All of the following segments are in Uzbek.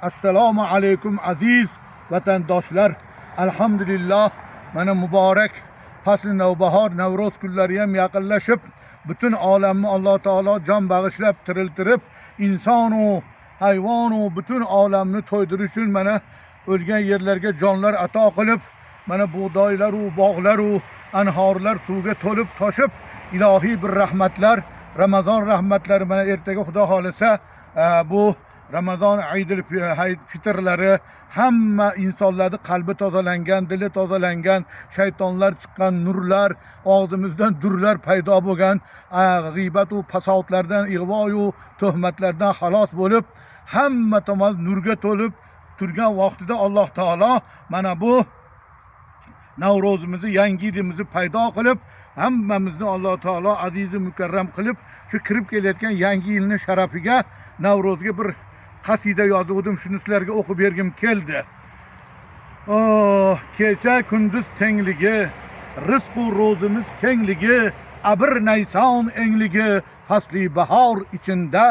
Assalomu alaykum aziz vatandoshlar. Alhamdulillah, mana muborak fasl navbahor Navro'z kunlari ham yaqinlashib, butun olamni Alloh taolo jon bag'ishlab tiriltirib, insonu, hayvonu butun olamni to'ydirish uchun mana o'lgan yerlarga jonlar ato qilib, mana bug'doylar u bog'lar u anhorlar suvga to'lib toshib, ilohiy bir rahmatlar, Ramazon rahmatlari mana ertaga Xudo xolasa bu Ramazon Aydil fitrlari hamma insonlarning qalbi tozalangan, dili tozalangan, shaytonlar chiqqan nurlar, og'zimizdan durlar paydo bo'lgan, g'iybat va fasodlardan, ig'vo va tuhmatlardan xalos bo'lib, hamma tomon nurga to'lib turgan vaqtida Alloh taolo mana bu Navro'zimizni, yangi yilimizni paydo qilib, hammamizni Alloh taolo aziz mukarram qilib, shu kirib kelayotgan yangi yilning sharafiga Navro'zga bir qasida yozdim, shuni sizlarga o'qib bergim keldi. Kecha kunduz tengligi, rizq u ro'zimiz kengligi, abr nayson engligi, fasli bahor içinde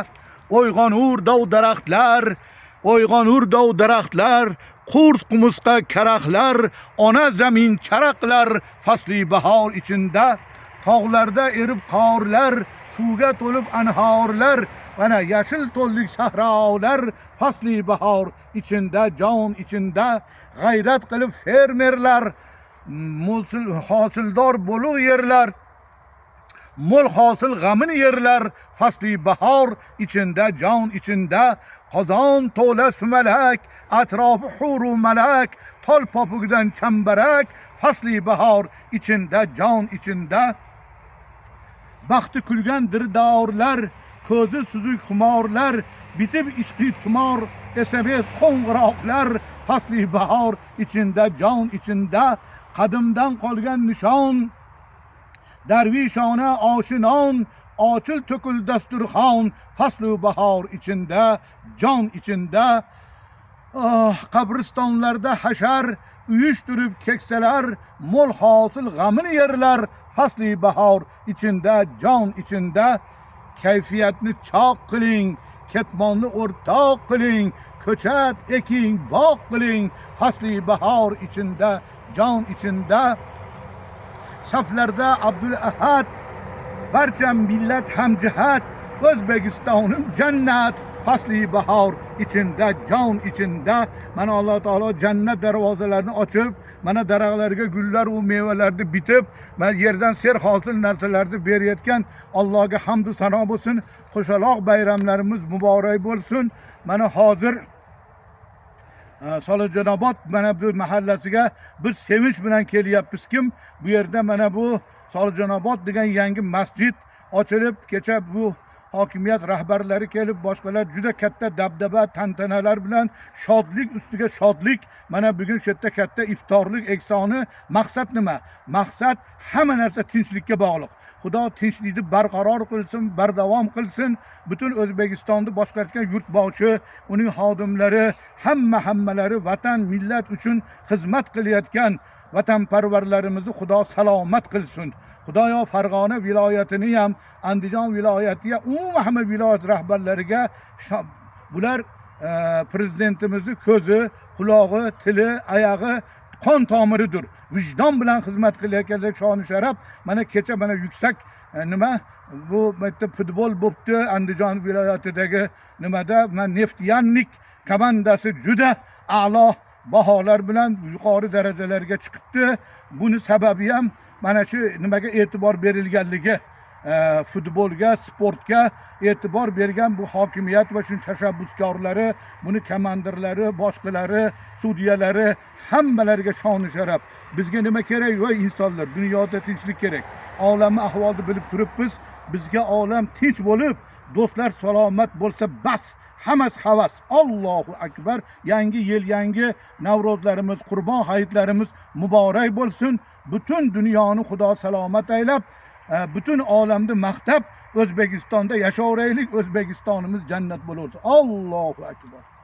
uyg'onur dov daraxtlar, uyg'onur dov daraxtlar, qurs qumursqa karaxtlar, ona zamin charaqlar, fasli bahor içinde tog'larda erib qorlar, suvga to'lib anhorlar, mana yashil to'llik sahrolar, fasli bahor içinde, jon içinde g'ayrat qilib fermerlar, hosildor bo'lug' yerlar, mo'l hosil g'amini yerlar, fasli bahor içinde, jon içinde qozon to'la sumalak, atrofi huru malak, tol popugdan chambarak, fasli bahor içinde, jon içinde baxti kulgandir davrlar, ko'zi suzuk xumorlar, bitib ishqi tumor, SMS qo'ng'iroqlar, fasli bahor içinde, jon içinde qadimdan qolgan nishon, darvishona oshinon, ochil to'kil dasturxon, fasli bahor içinde, jon içinde qabristonlarda hashar uyushtirib keksalar, mo'l hosil g'amini yerlar, fasli bahor içinde, jon içinde kayfiyatni choq qiling, ketmonni o'rtoq qiling, ko'chat eking, bog' qiling, fasli bahor içinde, jon içinde saflarda Abdul Ahad, barcha millat hamjihat, O'zbekistonim jannat, fasli bahor içinde, jon içinde mana Alloh taolo jannat darvozalarini ochib, mana daraxtlarga gullar va mevalarni bitib, mana yerdan ser hosil narsalarni berayotgan Allohga hamd va sano bo'lsin. Qo'shaloq bayramlarimiz muborak bo'lsin. Mana hozir Solijonobod mana bu mahallasiga biz sevinch bilan kelyapmiz. Kim bu yerda mana bu Solijonobod degan yangi masjid ochilib, kecha bu hokimiyat rahbarlari kelib, boshqalar juda katta dabdaba tantanalar bilan shodlik ustiga shodlik, mana bugun shu yerda katta iftorlik ehsoni. Maqsad nima? Maqsad hamma narsa tinchlikka bog'liq. Xudo tinchlikni barqaror qilsin, bardavom qilsin. Butun O'zbekistonni boshqargan yurtboshi, uning xodimlari, hammalari vatan, millat uchun xizmat qilayotgan vatanparvarlarimizni Xudo salomat qilsin. Xudoyo Farg'ona viloyatini ham, Andijon viloyatiga, umuman hamma viloyat rahbarlariga, bular prezidentimizni ko'zi, qulog'i, tili, oyog'i, qon tomiridir. Vijdon bilan xizmat qilayotganlar shon sharaf. Mana kecha mana yuksak nima bu bitta futbol bo'pti Andijon viloyatidagi nimada, mana Neftyannik komandasi juda a'lo baholar bilan yuqori darajalarga chiqibdi. Buni sababi ham mana shu nimaga e'tibor berilganligi, futbolga, sportga e'tibor bergan bu hokimiyat va shu tashabbuskorlari, buni komandirlari, boshqalari, sudyalari hammalariga shon sharaf. Bizga nima kerak? Voy insonlar, dunyoda tinchlik kerak. Olamni ahvolni bilib turibmiz. Bizga olam tinch bo'lib, do'stlar salomat bo'lsa bas. Hammasi havas. Allohu akbar. Yangi yil, yangi Navro'zlarimiz, Qurbon hayitlarimiz muborak bo'lsin. Butun dunyoni Xudo salomat aylab, butun olamni maqtab, O'zbekistonda yashayveraylik. O'zbekistonimiz jannat bo'lsin. Allohu akbar.